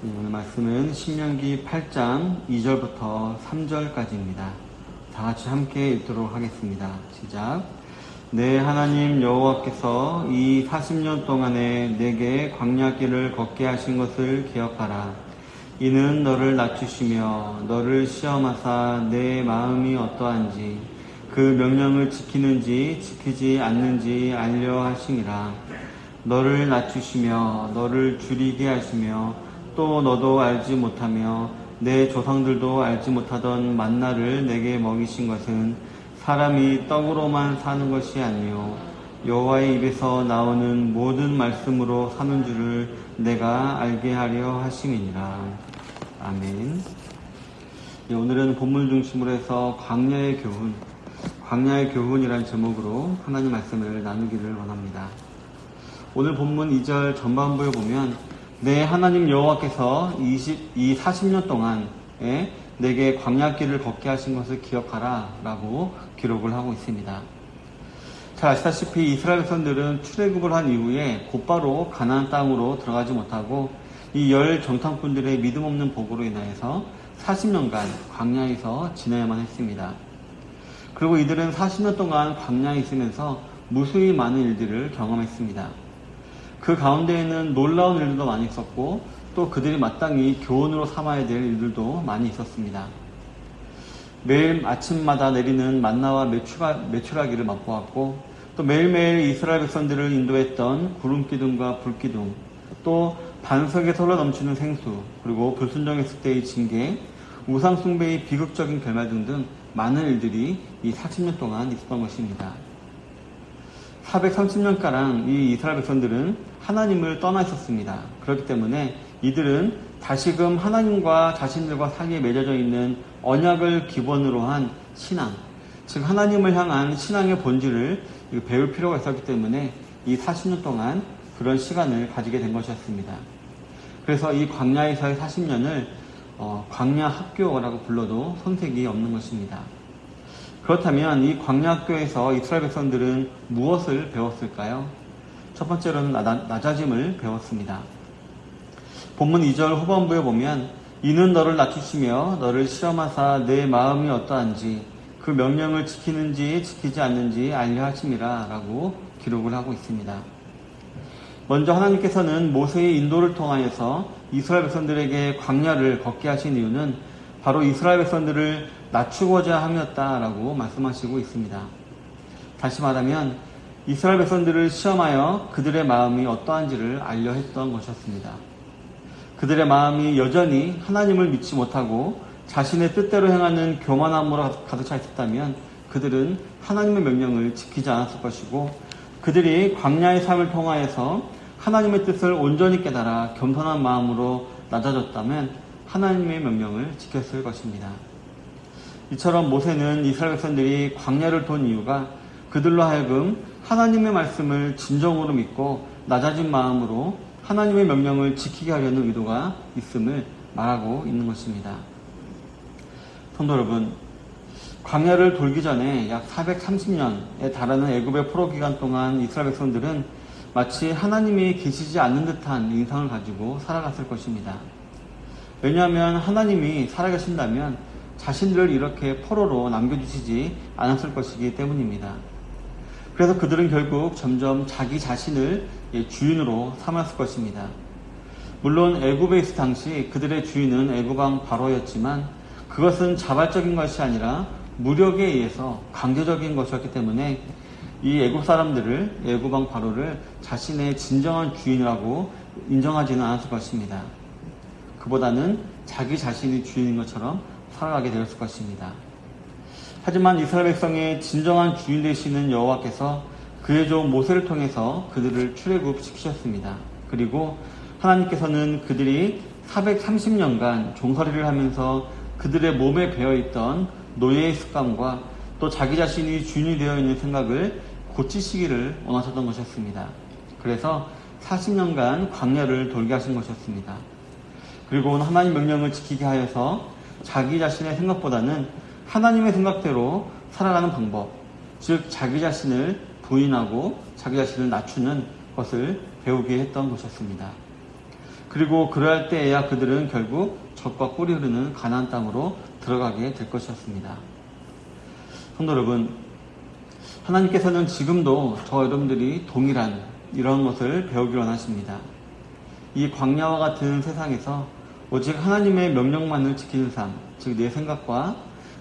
오늘 말씀은 신명기 8장 2절부터 3절까지입니다. 다 같이 함께 읽도록 하겠습니다. 시작. 내 하나님 여호와께서 이 40년 동안에 내게 광야길을 걷게 하신 것을 기억하라. 이는 너를 낮추시며 너를 시험하사 내 마음이 어떠한지 그 명령을 지키는지 지키지 않는지 알려 하심이라. 너를 낮추시며 너를 줄이게 하시며 또 너도 알지 못하며 내 조상들도 알지 못하던 만나를 내게 먹이신 것은 사람이 떡으로만 사는 것이 아니요 여호와의 입에서 나오는 모든 말씀으로 사는 줄을 내가 알게 하려 하심이니라. 아멘. 오늘은 본문 중심으로 해서 광야의 교훈이라는 제목으로 하나님 말씀을 나누기를 원합니다. 오늘 본문 2절 전반부에 보면 내 하나님 여호와께서 이 40년 동안에 내게 광야길을 걷게 하신 것을 기억하라 라고 기록을 하고 있습니다. 잘 아시다시피 이스라엘 백성들은 출애굽을 한 이후에 곧바로 가나안 땅으로 들어가지 못하고 이 열 정탐꾼들의 믿음 없는 보고로 인하여서 40년간 광야에서 지내야만 했습니다. 그리고 이들은 40년 동안 광야에 있으면서 무수히 많은 일들을 경험했습니다. 그 가운데에는 놀라운 일들도 많이 있었고 또 그들이 마땅히 교훈으로 삼아야 될 일들도 많이 있었습니다. 매일 아침마다 내리는 만나와 메추라기를 맛보았고 또 매일매일 이스라엘 백성들을 인도했던 구름기둥과 불기둥, 또 반석에 털어 넘치는 생수, 그리고 불순종했을 때의 징계, 우상숭배의 비극적인 결말 등등 많은 일들이 이 40년 동안 있었던 것입니다. 430년가량 이 이스라엘 백성들은 하나님을 떠나 있었습니다. 그렇기 때문에 이들은 다시금 하나님과 자신들과 사이에 맺어져 있는 언약을 기본으로 한 신앙, 즉 하나님을 향한 신앙의 본질을 배울 필요가 있었기 때문에 이 40년 동안 그런 시간을 가지게 된 것이었습니다. 그래서 이 광야에서의 40년을 광야 학교라고 불러도 손색이 없는 것입니다. 그렇다면 이 광야 학교에서 이스라엘 백성들은 무엇을 배웠을까요? 첫 번째로는 낮아짐을 배웠습니다. 본문 2절 후반부에 보면 이는 너를 낮추시며 너를 시험하사 내 마음이 어떠한지 그 명령을 지키는지 지키지 않는지 알려 하심이라 라고 기록을 하고 있습니다. 먼저 하나님께서는 모세의 인도를 통하여서 이스라엘 백성들에게 광야를 걷게 하신 이유는 바로 이스라엘 백성들을 낮추고자 함이었다라고 말씀하시고 있습니다. 다시 말하면 이스라엘 백성들을 시험하여 그들의 마음이 어떠한지를 알려 했던 것이었습니다. 그들의 마음이 여전히 하나님을 믿지 못하고 자신의 뜻대로 행하는 교만함으로 가득 차 있었다면 그들은 하나님의 명령을 지키지 않았을 것이고 그들이 광야의 삶을 통하여서 하나님의 뜻을 온전히 깨달아 겸손한 마음으로 낮아졌다면 하나님의 명령을 지켰을 것입니다. 이처럼 모세는 이스라엘 백성들이 광야를 돈 이유가 그들로 하여금 하나님의 말씀을 진정으로 믿고 낮아진 마음으로 하나님의 명령을 지키게 하려는 의도가 있음을 말하고 있는 것입니다. 성도 여러분, 광야를 돌기 전에 약 430년에 달하는 애굽의 포로 기간 동안 이스라엘 백성들은 마치 하나님이 계시지 않는 듯한 인상을 가지고 살아갔을 것입니다. 왜냐하면 하나님이 살아계신다면 자신들을 이렇게 포로로 남겨주시지 않았을 것이기 때문입니다. 그래서 그들은 결국 점점 자기 자신을 주인으로 삼았을 것입니다. 물론 애굽에 있을 당시 그들의 주인은 애굽왕 바로였지만 그것은 자발적인 것이 아니라 무력에 의해서 강제적인 것이었기 때문에 이 애굽 사람들을, 애굽왕 바로를 자신의 진정한 주인이라고 인정하지는 않았을 것입니다. 그보다는 자기 자신이 주인인 것처럼 살아가게 되었을 것입니다. 하지만 이스라엘 백성의 진정한 주인 되시는 여호와께서 그의 종 모세를 통해서 그들을 출애굽시키셨습니다. 그리고 하나님께서는 그들이 430년간 종살이를 하면서 그들의 몸에 배어있던 노예의 습관과 또 자기 자신이 주인이 되어 있는 생각을 고치시기를 원하셨던 것이었습니다. 그래서 40년간 광야를 돌게 하신 것이었습니다. 그리고 하나님 명령을 지키게 하여서 자기 자신의 생각보다는 하나님의 생각대로 살아가는 방법, 즉 자기 자신을 부인하고 자기 자신을 낮추는 것을 배우게 했던 것이었습니다. 그리고 그러할 때에야 그들은 결국 젖과 꿀이 흐르는 가나안 땅으로 들어가게 될 것이었습니다. 성도 여러분, 하나님께서는 지금도 저 여러분들이 동일한 이런 것을 배우기 원하십니다. 이 광야와 같은 세상에서 오직 하나님의 명령만을 지키는 삶, 즉 내 생각과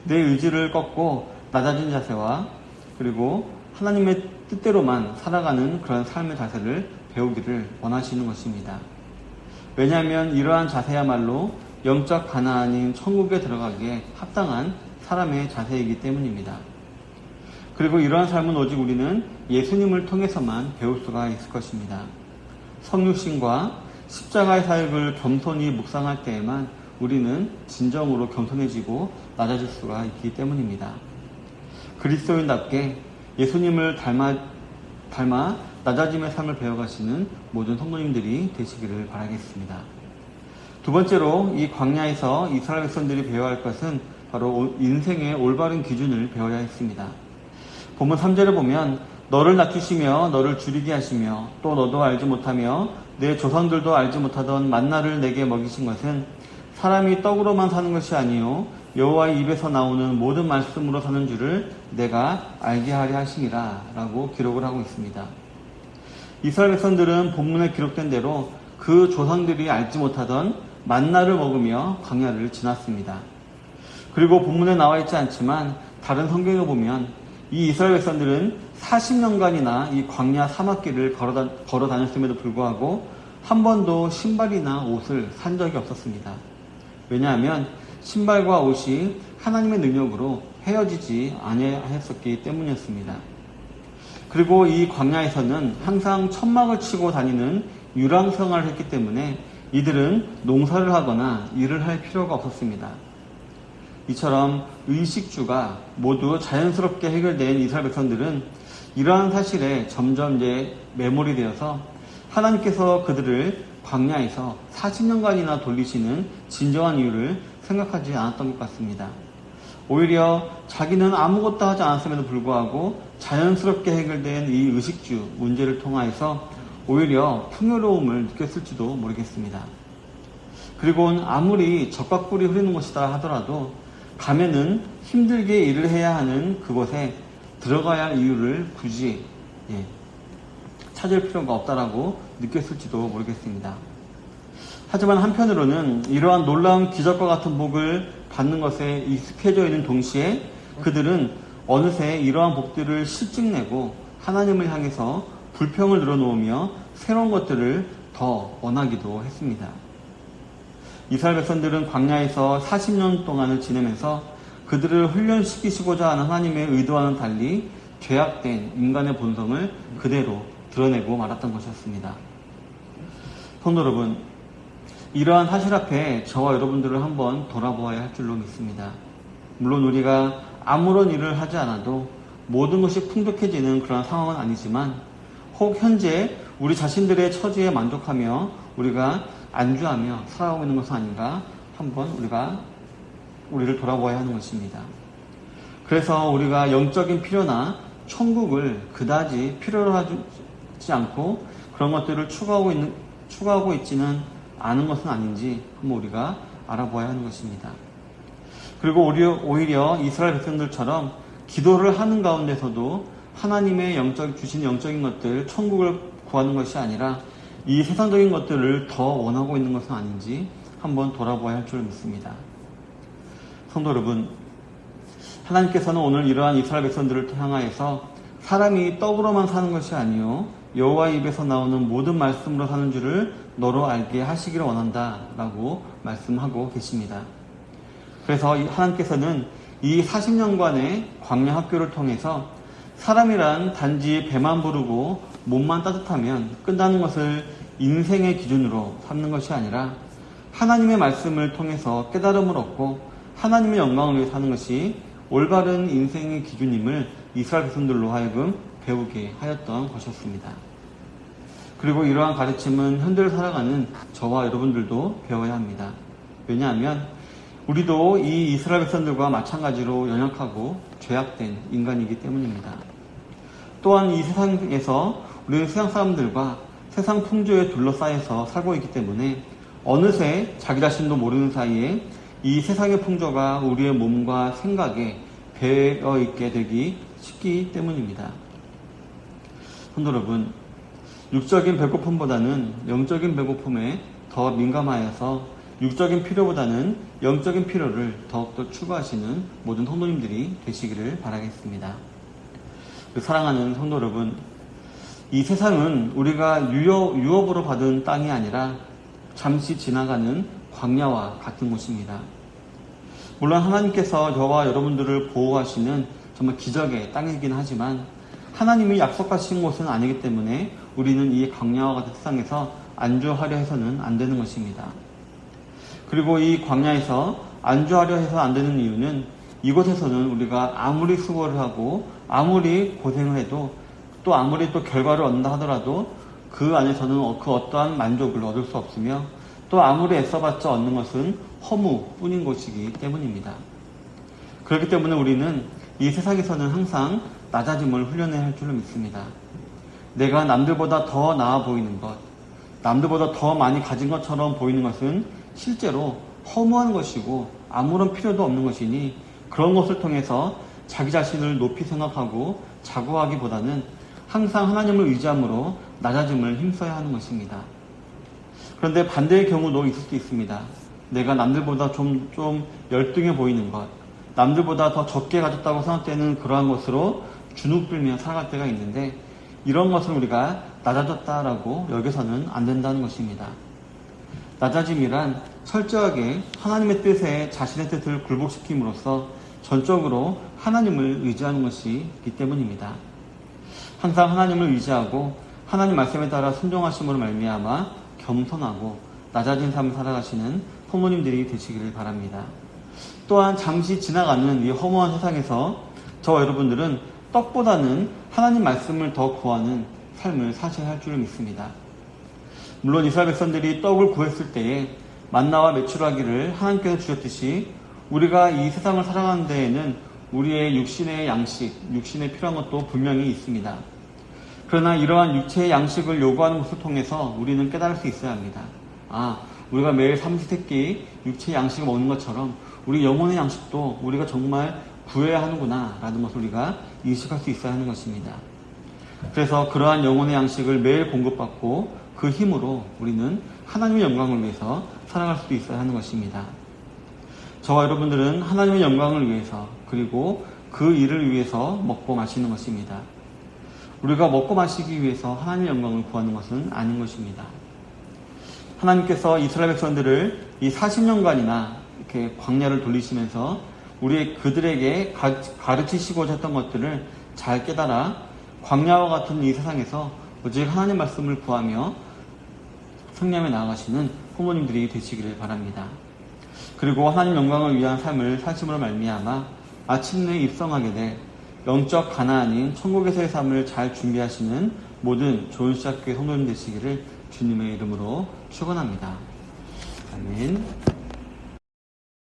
내 의지를 꺾고 낮아진 자세와 그리고 하나님의 뜻대로만 살아가는 그런 삶의 자세를 배우기를 원하시는 것입니다. 왜냐하면 이러한 자세야말로 영적 가나안인 천국에 들어가기에 합당한 사람의 자세이기 때문입니다. 그리고 이러한 삶은 오직 우리는 예수님을 통해서만 배울 수가 있을 것입니다. 성육신과 십자가의 사역을 겸손히 묵상할 때에만 우리는 진정으로 겸손해지고 낮아질 수가 있기 때문입니다. 그리스도인답게 예수님을 닮아 낮아짐의 삶을 배워가시는 모든 성도님들이 되시기를 바라겠습니다. 두 번째로 이 광야에서 이스라엘 백성들이 배워야 할 것은 바로 인생의 올바른 기준을 배워야 했습니다. 본문 3절을 보면 너를 낮추시며 너를 줄이게 하시며 또 너도 알지 못하며 내 조상들도 알지 못하던 만나를 내게 먹이신 것은 사람이 떡으로만 사는 것이 아니요 여호와의 입에서 나오는 모든 말씀으로 사는 줄을 내가 알게 하려 하심이라 라고 기록을 하고 있습니다. 이스라엘 백성들은 본문에 기록된 대로 그 조상들이 알지 못하던 만나를 먹으며 광야를 지났습니다. 그리고 본문에 나와 있지 않지만 다른 성경에 보면 이 이스라엘 백성들은 40년간이나 이 광야 사막길을 걸어 다녔음에도 불구하고 한 번도 신발이나 옷을 산 적이 없었습니다. 왜냐하면 신발과 옷이 하나님의 능력으로 헤어지지 아니하였었기 때문이었습니다. 그리고 이 광야에서는 항상 천막을 치고 다니는 유랑생활을 했기 때문에 이들은 농사를 하거나 일을 할 필요가 없었습니다. 이처럼 의식주가 모두 자연스럽게 해결된 이스라엘 백성들은 이러한 사실에 점점 매몰이 되어서 하나님께서 그들을 광야에서 40년간이나 돌리시는 진정한 이유를 생각하지 않았던 것 같습니다. 오히려 자기는 아무것도 하지 않았음에도 불구하고 자연스럽게 해결된 이 의식주 문제를 통하여서 오히려 풍요로움을 느꼈을지도 모르겠습니다. 그리고 아무리 젖과 꿀이 흐르는 곳이다 하더라도 가면은 힘들게 일을 해야 하는 그곳에 들어가야 할 이유를 굳이 찾을 필요가 없다라고 느꼈을지도 모르겠습니다. 하지만 한편으로는 이러한 놀라운 기적과 같은 복을 받는 것에 익숙해져 있는 동시에 그들은 어느새 이러한 복들을 실증내고 하나님을 향해서 불평을 늘어놓으며 새로운 것들을 더 원하기도 했습니다. 이스라엘 백성들은 광야에서 40년 동안을 지내면서 그들을 훈련시키시고자 하는 하나님의 의도와는 달리 죄악된 인간의 본성을 그대로 드러내고 말았던 것이었습니다. 성도 여러분, 이러한 사실 앞에 저와 여러분들을 한번 돌아보아야 할 줄로 믿습니다. 물론 우리가 아무런 일을 하지 않아도 모든 것이 풍족해지는 그런 상황은 아니지만 혹 현재 우리 자신들의 처지에 만족하며 우리가 안주하며 살아가고 있는 것은 아닌가 한번 우리를 돌아보아야 하는 것입니다. 그래서 우리가 영적인 필요나 천국을 그다지 필요로 하지 않고 그런 것들을 추구하고 있지는 않은 것은 아닌지 한번 우리가 알아보아야 하는 것입니다. 그리고 오히려 이스라엘 백성들처럼 기도를 하는 가운데서도 하나님의 주신 영적인 것들, 천국을 구하는 것이 아니라 이 세상적인 것들을 더 원하고 있는 것은 아닌지 한번 돌아보아야 할 줄 믿습니다. 성도 여러분, 하나님께서는 오늘 이러한 이스라엘 백성들을 향하여서 사람이 떡으로만 사는 것이 아니요 여호와의 입에서 나오는 모든 말씀으로 사는 줄을 너로 알게 하시기를 원한다 라고 말씀하고 계십니다. 그래서 하나님께서는 이 40년간의 광야 학교를 통해서 사람이란 단지 배만 부르고 몸만 따뜻하면 끝나는 것을 인생의 기준으로 삼는 것이 아니라 하나님의 말씀을 통해서 깨달음을 얻고 하나님의 영광을 위해 사는 것이 올바른 인생의 기준임을 이스라엘 백성들로 하여금 배우게 하였던 것이었습니다. 그리고 이러한 가르침은 현대를 살아가는 저와 여러분들도 배워야 합니다. 왜냐하면 우리도 이 이스라엘 백성들과 마찬가지로 연약하고 죄악된 인간이기 때문입니다. 또한 이 세상에서 우리는 세상 사람들과 세상 풍조에 둘러싸여서 살고 있기 때문에 어느새 자기 자신도 모르는 사이에 이 세상의 풍조가 우리의 몸과 생각에 배어 있게 되기 쉽기 때문입니다. 성도 여러분, 육적인 배고픔보다는 영적인 배고픔에 더 민감하여서 육적인 필요보다는 영적인 필요를 더욱더 추구하시는 모든 성도님들이 되시기를 바라겠습니다. 사랑하는 성도 여러분, 이 세상은 우리가 유업으로 받은 땅이 아니라 잠시 지나가는 광야와 같은 곳입니다. 물론 하나님께서 저와 여러분들을 보호하시는 정말 기적의 땅이긴 하지만 하나님이 약속하신 곳은 아니기 때문에 우리는 이 광야와 같은 세상에서 안주하려 해서는 안 되는 것입니다. 그리고 이 광야에서 안주하려 해서 안 되는 이유는 이곳에서는 우리가 아무리 수고를 하고 아무리 고생을 해도 또 아무리 또 결과를 얻는다 하더라도 그 안에서는 그 어떠한 만족을 얻을 수 없으며 또 아무리 애써봤자 얻는 것은 허무뿐인 것이기 때문입니다. 그렇기 때문에 우리는 이 세상에서는 항상 낮아짐을 훈련해야 할 줄로 믿습니다. 내가 남들보다 더 나아 보이는 것, 남들보다 더 많이 가진 것처럼 보이는 것은 실제로 허무한 것이고 아무런 필요도 없는 것이니 그런 것을 통해서 자기 자신을 높이 생각하고 자고하기보다는 항상 하나님을 의지함으로 낮아짐을 힘써야 하는 것입니다. 그런데 반대의 경우도 있을 수 있습니다. 내가 남들보다 좀 열등해 보이는 것, 남들보다 더 적게 가졌다고 생각되는 그러한 것으로 주눅들며 살아갈 때가 있는데 이런 것을 우리가 낮아졌다라고 여겨서는 안 된다는 것입니다. 낮아짐이란 철저하게 하나님의 뜻에 자신의 뜻을 굴복시킴으로써 전적으로 하나님을 의지하는 것이기 때문입니다. 항상 하나님을 의지하고 하나님 말씀에 따라 순종하심으로 말미암아 겸손하고 낮아진 삶을 살아가시는 성도님들이 되시기를 바랍니다. 또한 잠시 지나가는 이 허무한 세상에서 저와 여러분들은 떡보다는 하나님 말씀을 더 구하는 삶을 사셔야 할 줄 믿습니다. 물론 이스라엘 백성들이 떡을 구했을 때에 만나와 메추라기를 하나님께서 주셨듯이 우리가 이 세상을 살아가는 데에는 우리의 육신의 양식, 육신에 필요한 것도 분명히 있습니다. 그러나 이러한 육체의 양식을 요구하는 것을 통해서 우리는 깨달을 수 있어야 합니다. 우리가 매일 삼시세끼 육체의 양식을 먹는 것처럼 우리 영혼의 양식도 우리가 정말 구해야 하는구나 라는 것을 우리가 인식할 수 있어야 하는 것입니다. 그래서 그러한 영혼의 양식을 매일 공급받고 그 힘으로 우리는 하나님의 영광을 위해서 살아갈 수도 있어야 하는 것입니다. 저와 여러분들은 하나님의 영광을 위해서 그리고 그 일을 위해서 먹고 마시는 것입니다. 우리가 먹고 마시기 위해서 하나님의 영광을 구하는 것은 아닌 것입니다. 하나님께서 이스라엘 백성들을 이 40년간이나 이렇게 광야를 돌리시면서 그들에게 가르치시고자 했던 것들을 잘 깨달아 광야와 같은 이 세상에서 오직 하나님 말씀을 구하며 승리하며 나아가시는 부모님들이 되시기를 바랍니다. 그리고 하나님 영광을 위한 삶을 사심으로 말미암아 마침내 입성하게 될 영적 가나안인 천국에서의 삶을 잘 준비하시는 모든 좋은 시작교회 성도님 되시기를 주님의 이름으로 축원합니다. 아멘.